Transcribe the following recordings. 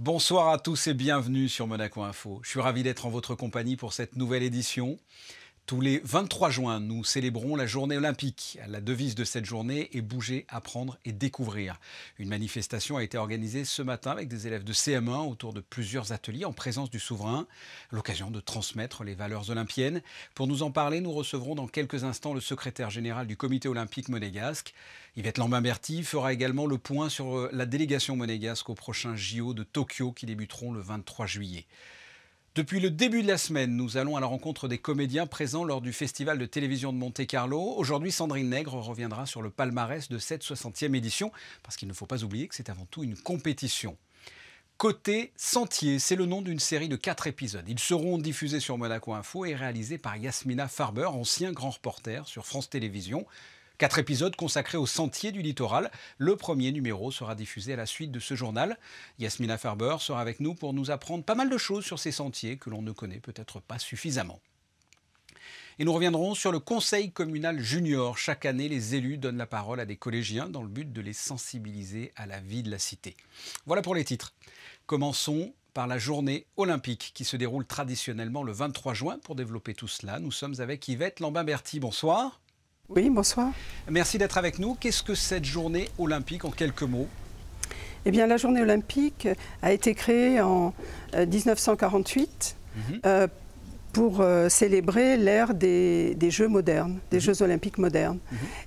Bonsoir à tous et bienvenue sur Monaco Info. Je suis ravi d'être en votre compagnie pour cette nouvelle édition. Tous les 23 juin, nous célébrons la journée olympique. La devise de cette journée est bouger, apprendre et découvrir. Une manifestation a été organisée ce matin avec des élèves de CM1 autour de plusieurs ateliers en présence du souverain. L'occasion de transmettre les valeurs olympiennes. Pour nous en parler, nous recevrons dans quelques instants le secrétaire général du comité olympique monégasque. Yvette Lambin-Berty fera également le point sur la délégation monégasque au prochain JO de Tokyo qui débuteront le 23 juillet. Depuis le début de la semaine, nous allons à la rencontre des comédiens présents lors du Festival de télévision de Monte-Carlo. Aujourd'hui, Sandrine Nègre reviendra sur le palmarès de cette 60e édition, parce qu'il ne faut pas oublier que c'est avant tout une compétition. Côté Sentier, c'est le nom d'une série de 4 épisodes. Ils seront diffusés sur Monaco Info et réalisés par Yasmina Farber, ancien grand reporter sur France Télévisions. 4 épisodes consacrés aux sentiers du littoral. Le premier numéro sera diffusé à la suite de ce journal. Yasmina Farber sera avec nous pour nous apprendre pas mal de choses sur ces sentiers que l'on ne connaît peut-être pas suffisamment. Et nous reviendrons sur le conseil communal junior. Chaque année, les élus donnent la parole à des collégiens dans le but de les sensibiliser à la vie de la cité. Voilà pour les titres. Commençons par la journée olympique qui se déroule traditionnellement le 23 juin. Pour développer tout cela, nous sommes avec Yvette Lambin-Berty. Bonsoir. Oui, bonsoir. Merci d'être avec nous. Qu'est-ce que cette journée olympique en quelques mots ? Eh bien, la journée olympique a été créée en 1948 pour célébrer l'ère des Jeux modernes, des Jeux olympiques modernes.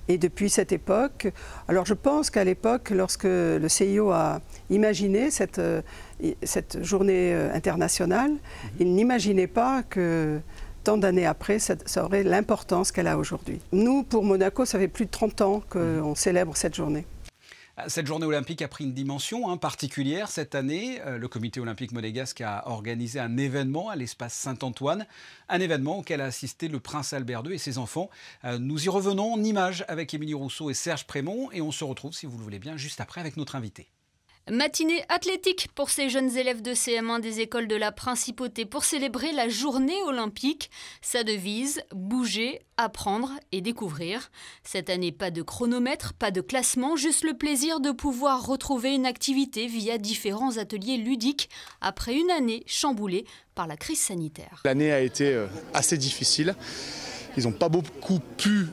Et depuis cette époque, alors je pense qu'à l'époque, lorsque le CIO a imaginé cette journée internationale, il n'imaginait pas que tant d'années après, ça aurait l'importance qu'elle a aujourd'hui. Nous, pour Monaco, ça fait plus de 30 ans qu'on célèbre cette journée. Cette journée olympique a pris une dimension particulière cette année. Le comité olympique monégasque a organisé un événement à l'espace Saint-Antoine, un événement auquel a assisté le prince Albert II et ses enfants. Nous y revenons en images avec Émilie Rousseau et Serge Prémont et on se retrouve, si vous le voulez bien, juste après avec notre invité. Matinée athlétique pour ces jeunes élèves de CM1 des écoles de la Principauté pour célébrer la journée olympique. Sa devise, bouger, apprendre et découvrir. Cette année, pas de chronomètre, pas de classement, juste le plaisir de pouvoir retrouver une activité via différents ateliers ludiques après une année chamboulée par la crise sanitaire. L'année a été assez difficile. Ils n'ont pas beaucoup pu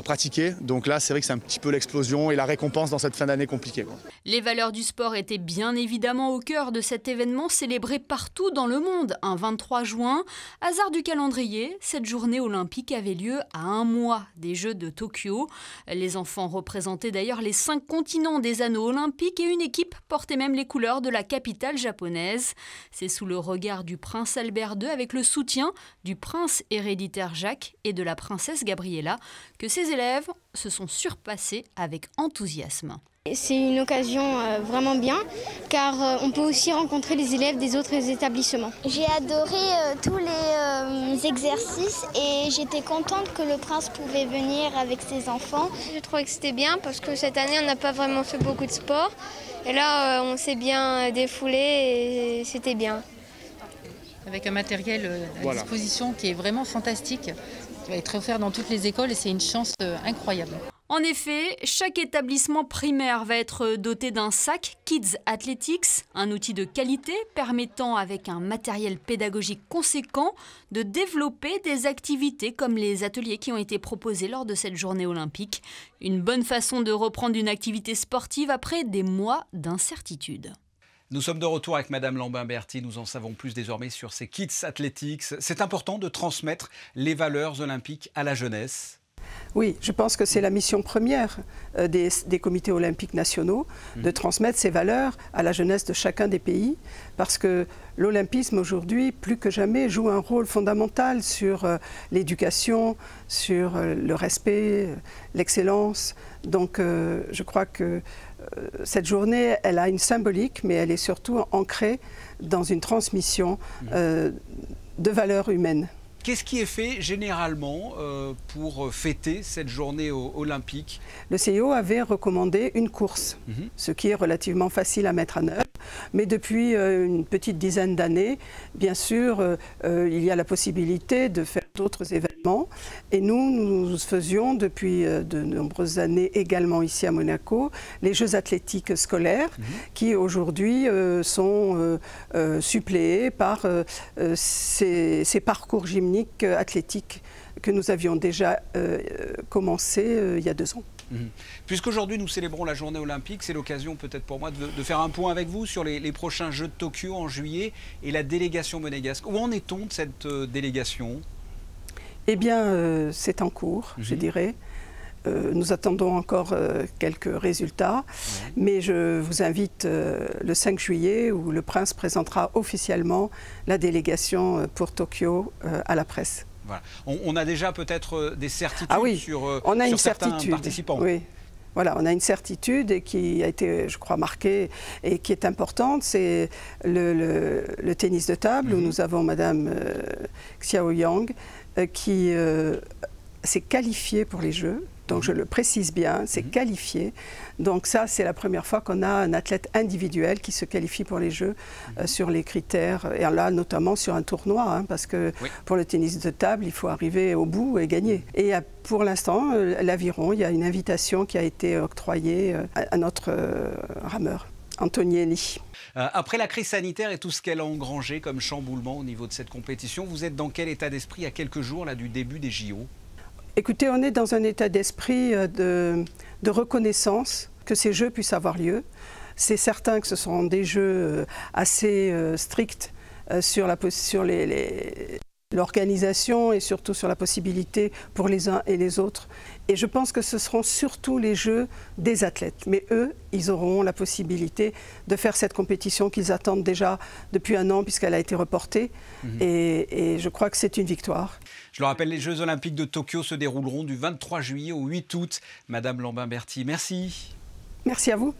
pratiquer. Donc là, c'est vrai que c'est un petit peu l'explosion et la récompense dans cette fin d'année compliquée. Les valeurs du sport étaient bien évidemment au cœur de cet événement célébré partout dans le monde. Un 23 juin, hasard du calendrier, cette journée olympique avait lieu à un mois des Jeux de Tokyo. Les enfants représentaient d'ailleurs les 5 continents des anneaux olympiques et une équipe portait même les couleurs de la capitale japonaise. C'est sous le regard du prince Albert II avec le soutien du prince héréditaire Jacques et de la princesse Gabriella que ces élèves se sont surpassés avec enthousiasme. C'est une occasion vraiment bien car on peut aussi rencontrer les élèves des autres établissements. J'ai adoré tous les exercices et j'étais contente que le prince pouvait venir avec ses enfants. Je trouvais que c'était bien parce que cette année on n'a pas vraiment fait beaucoup de sport et là on s'est bien défoulé et c'était bien. Avec un matériel à disposition qui est vraiment fantastique, qui va être offert dans toutes les écoles et c'est une chance incroyable. En effet, chaque établissement primaire va être doté d'un sac Kids Athletics, un outil de qualité permettant avec un matériel pédagogique conséquent de développer des activités comme les ateliers qui ont été proposés lors de cette journée olympique. Une bonne façon de reprendre une activité sportive après des mois d'incertitude. Nous sommes de retour avec Madame Lambin-Berty. Nous en savons plus désormais sur ces Kids Athletics. C'est important de transmettre les valeurs olympiques à la jeunesse. Oui, je pense que c'est la mission première des comités olympiques nationaux, de transmettre ces valeurs à la jeunesse de chacun des pays, parce que l'olympisme aujourd'hui, plus que jamais, joue un rôle fondamental sur l'éducation, sur le respect, l'excellence. Donc je crois que cette journée, elle a une symbolique, mais elle est surtout ancrée dans une transmission de valeurs humaines. Qu'est-ce qui est fait généralement pour fêter cette journée olympique ? Le CIO avait recommandé une course, ce qui est relativement facile à mettre en œuvre. Mais depuis une petite dizaine d'années, bien sûr, il y a la possibilité de faire d'autres événements. Et nous faisions depuis de nombreuses années également ici à Monaco les Jeux athlétiques scolaires qui aujourd'hui sont suppléés par ces parcours gymniques athlétiques que nous avions déjà commencé il y a 2 ans. Puisqu'aujourd'hui nous célébrons la journée olympique, c'est l'occasion peut-être pour moi de faire un point avec vous sur les prochains Jeux de Tokyo en juillet et la délégation monégasque. Où en est-on de cette délégation ? Eh bien, c'est en cours, je dirais. Nous attendons encore quelques résultats, mais je vous invite le 5 juillet où le prince présentera officiellement la délégation pour Tokyo à la presse. Voilà. On a déjà peut-être des certitudes sur certains participants. Oui. Voilà, on a une certitude et qui a été, je crois, marquée et qui est importante, c'est le tennis de table où nous avons Madame Xiao Yang qui s'est qualifiée pour les Jeux. Donc je le précise bien, c'est qualifié. Donc ça, c'est la première fois qu'on a un athlète individuel qui se qualifie pour les Jeux sur les critères. Et là, notamment sur un tournoi, parce que pour le tennis de table, il faut arriver au bout et gagner. Et pour l'instant, l'aviron, il y a une invitation qui a été octroyée à notre rameur, Antonielli. Après la crise sanitaire et tout ce qu'elle a engrangé comme chamboulement au niveau de cette compétition, vous êtes dans quel état d'esprit à quelques jours là, du début des JO ? Écoutez, on est dans un état d'esprit de reconnaissance que ces Jeux puissent avoir lieu. C'est certain que ce seront des Jeux assez stricts sur l'organisation et surtout sur la possibilité pour les uns et les autres. Et je pense que ce seront surtout les Jeux des athlètes. Mais eux, ils auront la possibilité de faire cette compétition qu'ils attendent déjà depuis 1 an puisqu'elle a été reportée. Et je crois que c'est une victoire. Je le rappelle, les Jeux Olympiques de Tokyo se dérouleront du 23 juillet au 8 août. Madame Lambin-Berty, merci. Merci à vous.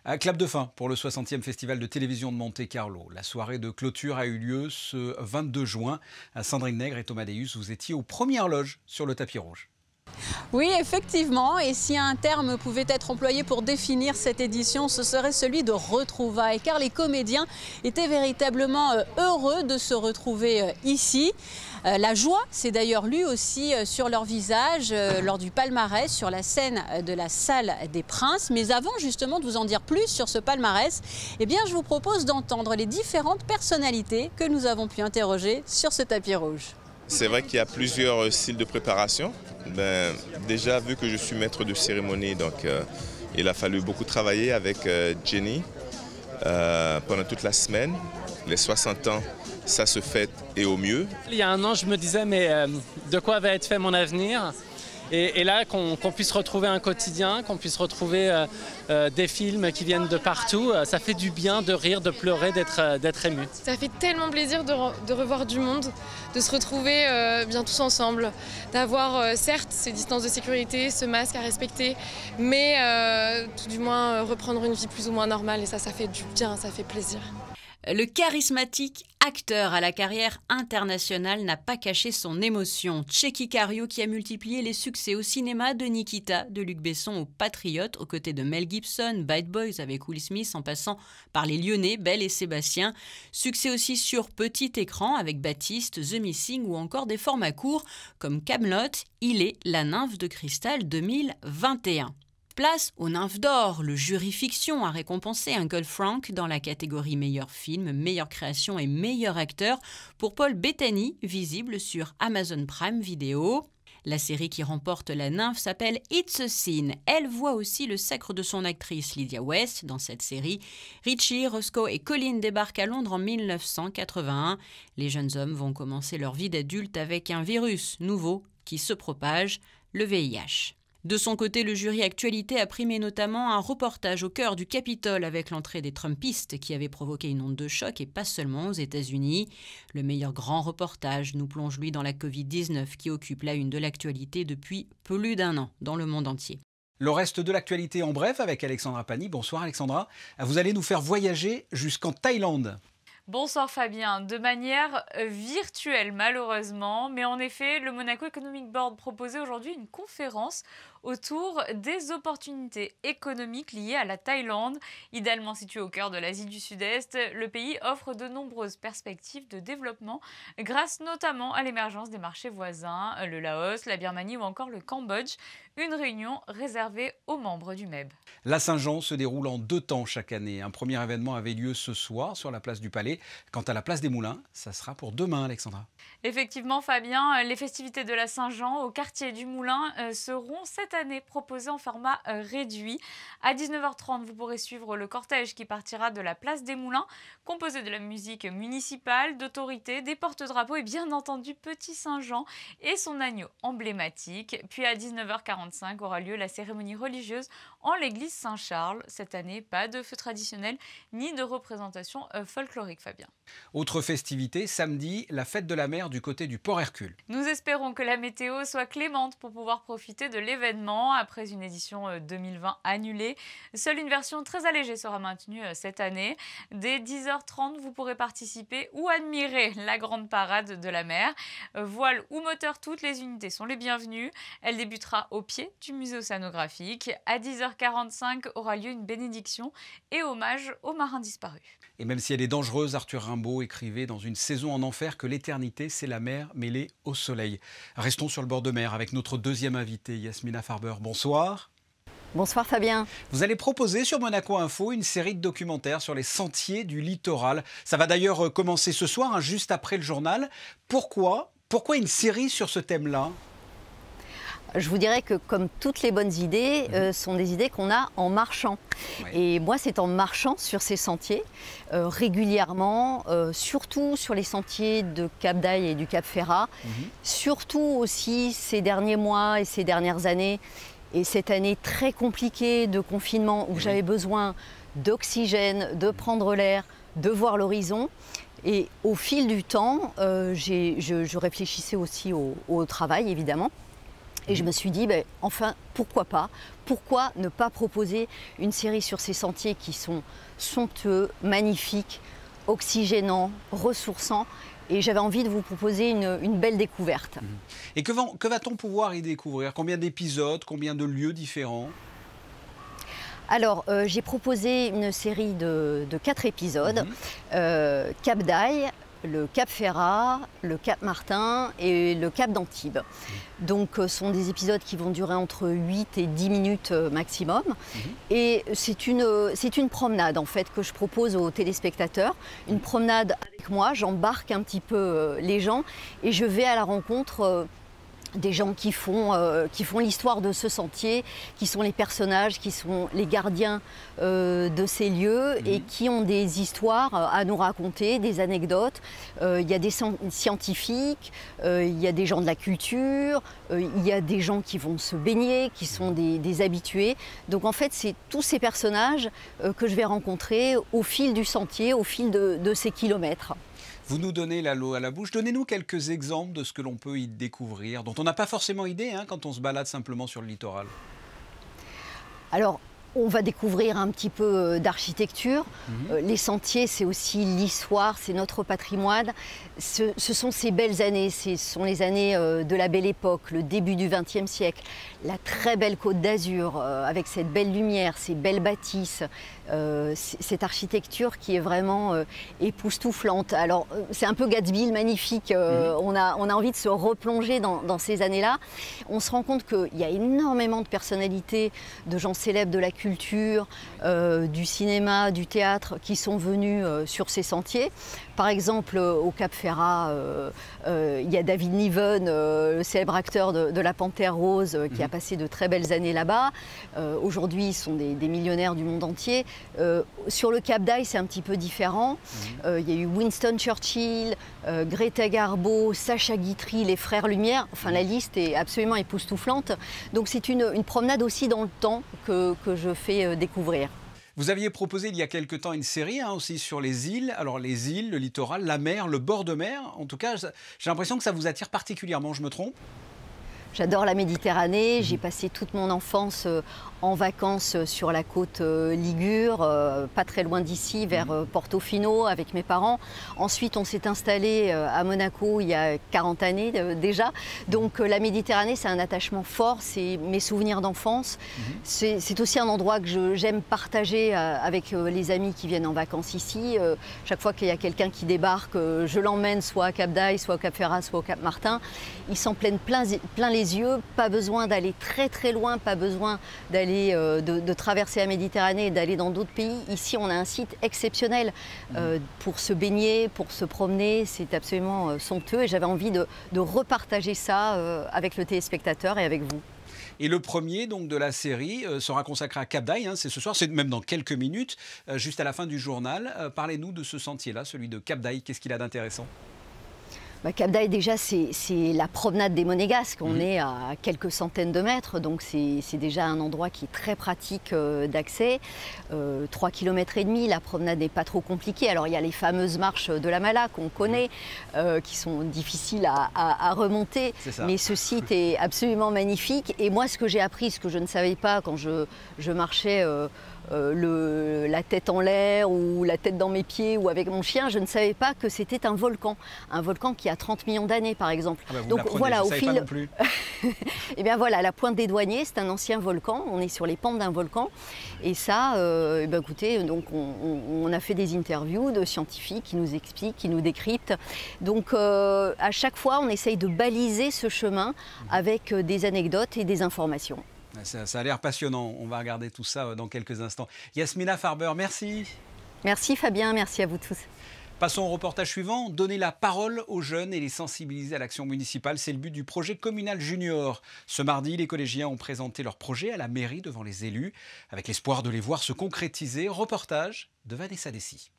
Un clap de fin pour le 60e Festival de télévision de Monte-Carlo. La soirée de clôture a eu lieu ce 22 juin. Sandrine Nègre et Thomas Deus, vous étiez aux premières loges sur le tapis rouge. Oui, effectivement, et si un terme pouvait être employé pour définir cette édition, ce serait celui de retrouvailles, car les comédiens étaient véritablement heureux de se retrouver ici. La joie s'est d'ailleurs lue aussi sur leur visage lors du palmarès, sur la scène de la salle des Princes. Mais avant justement de vous en dire plus sur ce palmarès, eh bien, je vous propose d'entendre les différentes personnalités que nous avons pu interroger sur ce tapis rouge. C'est vrai qu'il y a plusieurs styles de préparation. Déjà, vu que je suis maître de cérémonie, donc il a fallu beaucoup travailler avec Jenny pendant toute la semaine. Les 60 ans, ça se fête et au mieux. Il y a 1 an, je me disais, mais de quoi va être fait mon avenir ? Et là, qu'on puisse retrouver un quotidien, qu'on puisse retrouver des films qui viennent de partout, ça fait du bien de rire, de pleurer, d'être ému. Ça fait tellement plaisir de revoir du monde, de se retrouver bien tous ensemble, d'avoir certes ces distances de sécurité, ce masque à respecter, mais tout du moins reprendre une vie plus ou moins normale et ça fait du bien, ça fait plaisir. Le charismatique acteur à la carrière internationale n'a pas caché son émotion. Tchéky Karyo qui a multiplié les succès au cinéma de Nikita, de Luc Besson au Patriote, aux côtés de Mel Gibson, Bad Boys avec Will Smith en passant par les Lyonnais, Belle et Sébastien. Succès aussi sur petit écran avec Baptiste, The Missing ou encore des formats courts comme Kaamelott, Il est la nymphe de cristal 2021. Place aux Nymphes d'Or, le jury fiction a récompensé Uncle Frank dans la catégorie meilleur film, meilleure création et meilleur acteur pour Paul Bettany, visible sur Amazon Prime Video. La série qui remporte la nymphe s'appelle It's a Sin. Elle voit aussi le sacre de son actrice Lydia West dans cette série. Richie, Roscoe et Colin débarquent à Londres en 1981. Les jeunes hommes vont commencer leur vie d'adulte avec un virus nouveau qui se propage, le VIH. De son côté, le jury Actualité a primé notamment un reportage au cœur du Capitole avec l'entrée des Trumpistes qui avait provoqué une onde de choc et pas seulement aux États-Unis. Le meilleur grand reportage nous plonge lui dans la Covid-19 qui occupe la une de l'actualité depuis plus d'1 an dans le monde entier. Le reste de l'actualité en bref avec Alexandra Pani. Bonsoir Alexandra. Vous allez nous faire voyager jusqu'en Thaïlande. Bonsoir Fabien, de manière virtuelle malheureusement, mais en effet, le Monaco Economic Board proposait aujourd'hui une conférence autour des opportunités économiques liées à la Thaïlande. Idéalement situé au cœur de l'Asie du Sud-Est, le pays offre de nombreuses perspectives de développement grâce notamment à l'émergence des marchés voisins, le Laos, la Birmanie ou encore le Cambodge. Une réunion réservée aux membres du MEB. La Saint-Jean se déroule en 2 temps chaque année. Un premier événement avait lieu ce soir sur la place du Palais. Quant à la place des Moulins, ça sera pour demain, Alexandra. Effectivement, Fabien, les festivités de la Saint-Jean au quartier du Moulin seront cette année proposées en format réduit. À 19h30, vous pourrez suivre le cortège qui partira de la place des Moulins, composé de la musique municipale, d'autorités, des porte-drapeaux et bien entendu Petit Saint-Jean et son agneau emblématique. Puis à 19h45 aura lieu la cérémonie religieuse en l'église Saint-Charles. Cette année, pas de feu traditionnel ni de représentation folklorique, Fabien. Autre festivité, samedi, la fête de la mer du côté du Port Hercule. Nous espérons que la météo soit clémente pour pouvoir profiter de l'événement après une édition 2020 annulée. Seule une version très allégée sera maintenue cette année. Dès 10h30, vous pourrez participer ou admirer la grande parade de la mer. Voile ou moteur, toutes les unités sont les bienvenues. Elle débutera au pied du musée océanographique. À 10h45 aura lieu une bénédiction et hommage aux marins disparus. Et même si elle est dangereuse, Arthur Rimbaud écrivait dans Une saison en enfer que l'éternité, c'est la mer mêlée au soleil. Restons sur le bord de mer avec notre deuxième invitée, Yasmina Farber. Bonsoir. Bonsoir Fabien. Vous allez proposer sur Monaco Info une série de documentaires sur les sentiers du littoral. Ça va d'ailleurs commencer ce soir, juste après le journal. Pourquoi une série sur ce thème-là ? Je vous dirais que comme toutes les bonnes idées, sont des idées qu'on a en marchant. Ouais. Et moi, c'est en marchant sur ces sentiers, régulièrement, surtout sur les sentiers de Cap d'Aille et du Cap Ferrat, surtout aussi ces derniers mois et ces dernières années, et cette année très compliquée de confinement où j'avais besoin d'oxygène, de prendre l'air, de voir l'horizon. Et au fil du temps, je réfléchissais aussi au travail, évidemment. Et je me suis dit, enfin, pourquoi pas ? Pourquoi ne pas proposer une série sur ces sentiers qui sont somptueux, magnifiques, oxygénants, ressourçants ? Et j'avais envie de vous proposer une belle découverte. Et que va-t-on pouvoir y découvrir ? Combien d'épisodes ? Combien de lieux différents ? Alors, j'ai proposé une série de 4 épisodes. Cap d'Aille, le Cap Ferrat, le Cap Martin et le Cap d'Antibes. Donc ce sont des épisodes qui vont durer entre 8 et 10 minutes maximum. Et c'est une promenade en fait que je propose aux téléspectateurs. Une promenade avec moi, j'embarque un petit peu les gens et je vais à la rencontre des gens qui font l'histoire de ce sentier, qui sont les personnages, qui sont les gardiens de ces lieux et qui ont des histoires à nous raconter, des anecdotes. Il y a des scientifiques, il y a des gens de la culture, il y a des gens qui vont se baigner, qui sont des habitués. Donc en fait, c'est tous ces personnages que je vais rencontrer au fil du sentier, au fil de ces kilomètres. Vous nous donnez l'eau à la bouche. Donnez-nous quelques exemples de ce que l'on peut y découvrir, dont on n'a pas forcément idée quand on se balade simplement sur le littoral. Alors, on va découvrir un petit peu d'architecture. Les sentiers, c'est aussi l'histoire, c'est notre patrimoine. Ce sont ces belles années, ce sont les années de la belle époque, le début du XXe siècle. La très belle Côte d'Azur, avec cette belle lumière, ces belles bâtisses, cette architecture qui est vraiment époustouflante. Alors, c'est un peu Gatsby, le magnifique. On a envie de se replonger dans ces années-là. On se rend compte qu'il y a énormément de personnalités, de gens célèbres de la culture, du cinéma, du théâtre, qui sont venus sur ces sentiers. Par exemple, au Cap Ferrat, il y a David Niven, le célèbre acteur de La Panthère Rose, qui a passé de très belles années là-bas. Aujourd'hui, ils sont des millionnaires du monde entier. Sur le Cap d'Aille, c'est un petit peu différent. Il y a eu Winston Churchill, Greta Garbo, Sacha Guitry, les Frères Lumière. Enfin, la liste est absolument époustouflante. Donc, c'est une promenade aussi dans le temps que je fais découvrir. Vous aviez proposé il y a quelque temps une série aussi sur les îles. Alors les îles, le littoral, la mer, le bord de mer. En tout cas, j'ai l'impression que ça vous attire particulièrement, je me trompe ? J'adore la Méditerranée, j'ai passé toute mon enfance en vacances sur la côte ligure, pas très loin d'ici, vers Portofino avec mes parents. Ensuite, on s'est installé à Monaco il y a 40 années déjà. Donc la Méditerranée, c'est un attachement fort, c'est mes souvenirs d'enfance. C'est aussi un endroit que j'aime partager avec les amis qui viennent en vacances ici. Chaque fois qu'il y a quelqu'un qui débarque, je l'emmène soit à Cap d'Aille, soit au Cap Ferrat, soit au Cap Martin. Ils s'en plaignent plein les yeux, pas besoin d'aller très très loin, pas besoin d'aller de traverser la Méditerranée et d'aller dans d'autres pays. Ici, on a un site exceptionnel pour se baigner, pour se promener. C'est absolument somptueux et j'avais envie de repartager ça avec le téléspectateur et avec vous. Et le premier donc, de la série sera consacré à Cap d'Aille, c'est ce soir, c'est même dans quelques minutes, juste à la fin du journal. Parlez-nous de ce sentier-là, celui de Cap d'Aille. Qu'est-ce qu'il a d'intéressant ? Cap d'Aille, déjà, c'est la promenade des Monégasques. On est à quelques centaines de mètres, donc c'est déjà un endroit qui est très pratique d'accès. 3,5 km, la promenade n'est pas trop compliquée. Alors, il y a les fameuses marches de la Mala qu'on connaît, qui sont difficiles à remonter. Mais ce site est absolument magnifique. Et moi, ce que j'ai appris, ce que je ne savais pas quand je marchais la tête en l'air ou la tête dans mes pieds ou avec mon chien, je ne savais pas que c'était un volcan qui a 30 millions d'années par exemple. Ah bah donc voilà, au fil. Pas non plus. Et bien voilà, la Pointe des Douaniers, c'est un ancien volcan. On est sur les pentes d'un volcan. Et ça, écoutez, donc on a fait des interviews de scientifiques qui nous expliquent, qui nous décryptent. Donc à chaque fois, on essaye de baliser ce chemin avec des anecdotes et des informations. Ça a l'air passionnant. On va regarder tout ça dans quelques instants. Yasmina Farber, merci. Merci Fabien, merci à vous tous. Passons au reportage suivant. Donner la parole aux jeunes et les sensibiliser à l'action municipale, c'est le but du projet communal junior. Ce mardi, les collégiens ont présenté leur projet à la mairie devant les élus, avec l'espoir de les voir se concrétiser. Reportage de Vanessa Dessy.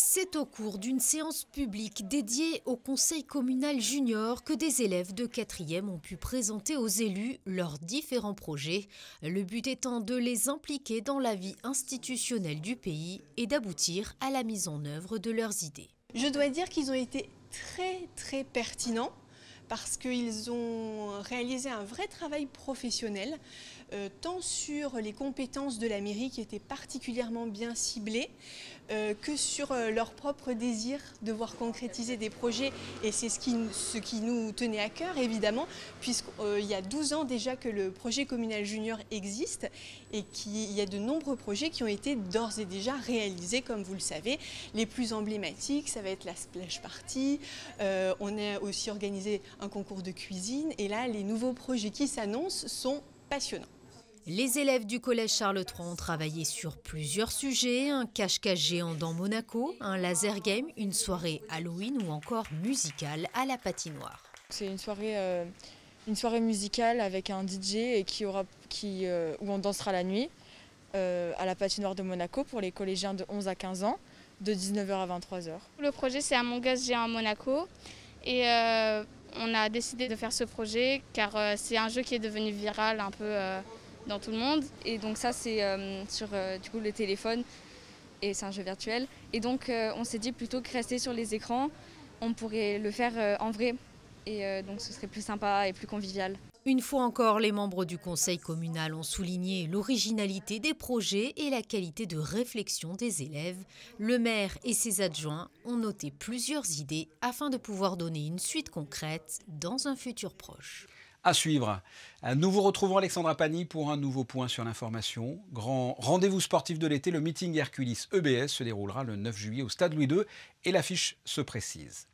C'est au cours d'une séance publique dédiée au conseil communal junior que des élèves de 4e ont pu présenter aux élus leurs différents projets, le but étant de les impliquer dans la vie institutionnelle du pays et d'aboutir à la mise en œuvre de leurs idées. Je dois dire qu'ils ont été très pertinents parce qu'ils ont réalisé un vrai travail professionnel, tant sur les compétences de la mairie qui étaient particulièrement bien ciblées, que sur leur propre désir de voir concrétiser des projets. Et c'est ce qui nous tenait à cœur, évidemment, puisqu'il y a 12 ans déjà que le projet communal junior existe et qu'il y a de nombreux projets qui ont été d'ores et déjà réalisés, comme vous le savez. Les plus emblématiques, ça va être la Splash Party, on a aussi organisé un concours de cuisine, et là, les nouveaux projets qui s'annoncent sont passionnants. Les élèves du collège Charles III ont travaillé sur plusieurs sujets, un cache-cache géant dans Monaco, un laser game, une soirée Halloween ou encore musicale à la patinoire. C'est une soirée musicale avec un DJ et où on dansera la nuit à la patinoire de Monaco pour les collégiens de 11 à 15 ans, de 19h à 23h. Le projet, c'est Among Us géant à Monaco et on a décidé de faire ce projet car c'est un jeu qui est devenu viral un peu dans tout le monde. Et donc ça, c'est sur du coup, le téléphone et c'est un jeu virtuel. Et donc on s'est dit plutôt que rester sur les écrans, on pourrait le faire en vrai. Et donc ce serait plus sympa et plus convivial. Une fois encore, les membres du conseil communal ont souligné l'originalité des projets et la qualité de réflexion des élèves. Le maire et ses adjoints ont noté plusieurs idées afin de pouvoir donner une suite concrète dans un futur proche. À suivre. Nous vous retrouvons Alexandra Pani pour un nouveau point sur l'information. Grand rendez-vous sportif de l'été, le meeting Herculis EBS se déroulera le 9 juillet au Stade Louis II et l'affiche se précise.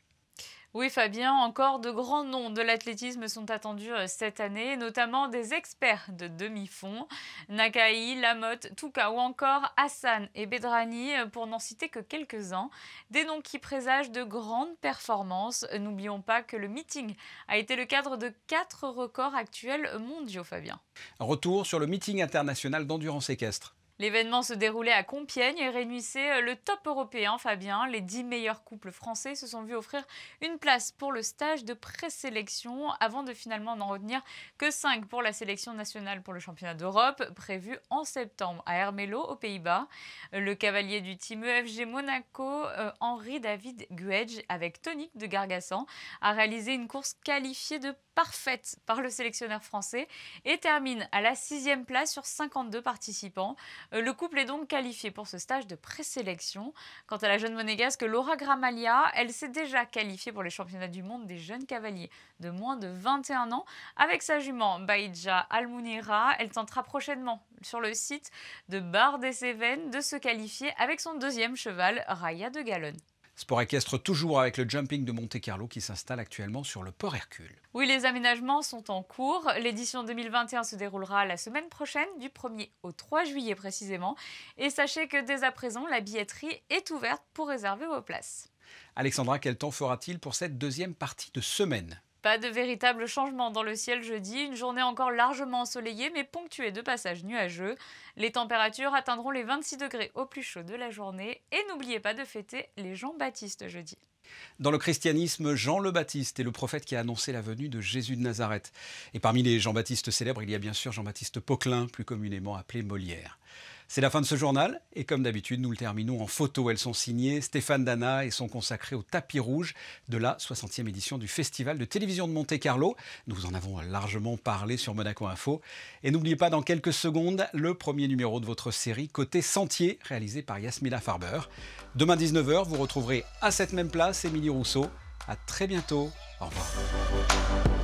Oui Fabien, encore de grands noms de l'athlétisme sont attendus cette année, notamment des experts de demi-fond, Nakai, Lamotte, Touka ou encore Hassan et Bedrani, pour n'en citer que quelques-uns. Des noms qui présagent de grandes performances. N'oublions pas que le meeting a été le cadre de 4 records actuels mondiaux, Fabien. Retour sur le meeting international d'endurance équestre. L'événement se déroulait à Compiègne et réunissait le top européen, Fabien. Les 10 meilleurs couples français se sont vus offrir une place pour le stage de présélection avant de finalement n'en retenir que 5 pour la sélection nationale pour le championnat d'Europe prévu en septembre à Ermelo aux Pays-Bas. Le cavalier du team EFG Monaco, Henri David Guedj, avec Tonique de Gargassan, a réalisé une course qualifiée de parfaite par le sélectionneur français et termine à la 6e place sur 52 participants. Le couple est donc qualifié pour ce stage de présélection. Quant à la jeune monégasque Laura Gramalia, elle s'est déjà qualifiée pour les championnats du monde des jeunes cavaliers de moins de 21 ans. Avec sa jument Baïdja Almounira, elle tentera prochainement sur le site de Bar-des-Cévennes de se qualifier avec son 2e cheval, Raya de Gallon. Sport équestre toujours avec le jumping de Monte-Carlo qui s'installe actuellement sur le port Hercule. Oui, les aménagements sont en cours. L'édition 2021 se déroulera la semaine prochaine, du 1er au 3 juillet précisément. Et sachez que dès à présent, la billetterie est ouverte pour réserver vos places. Alexandra, quel temps fera-t-il pour cette deuxième partie de semaine ? Pas de véritable changement dans le ciel jeudi, une journée encore largement ensoleillée mais ponctuée de passages nuageux. Les températures atteindront les 26 degrés au plus chaud de la journée et n'oubliez pas de fêter les Jean-Baptiste jeudi. Dans le christianisme, Jean le Baptiste est le prophète qui a annoncé la venue de Jésus de Nazareth. Et parmi les Jean-Baptiste célèbres, il y a bien sûr Jean-Baptiste Poquelin, plus communément appelé Molière. C'est la fin de ce journal et comme d'habitude, nous le terminons en photo. Elles sont signées Stéphane Dana et sont consacrées au tapis rouge de la 60e édition du Festival de télévision de Monte-Carlo. Nous en avons largement parlé sur Monaco Info. Et n'oubliez pas dans quelques secondes le premier numéro de votre série Côté Sentier, réalisé par Yasmina Farber. Demain 19h, vous retrouverez à cette même place Émilie Rousseau. À très bientôt. Au revoir.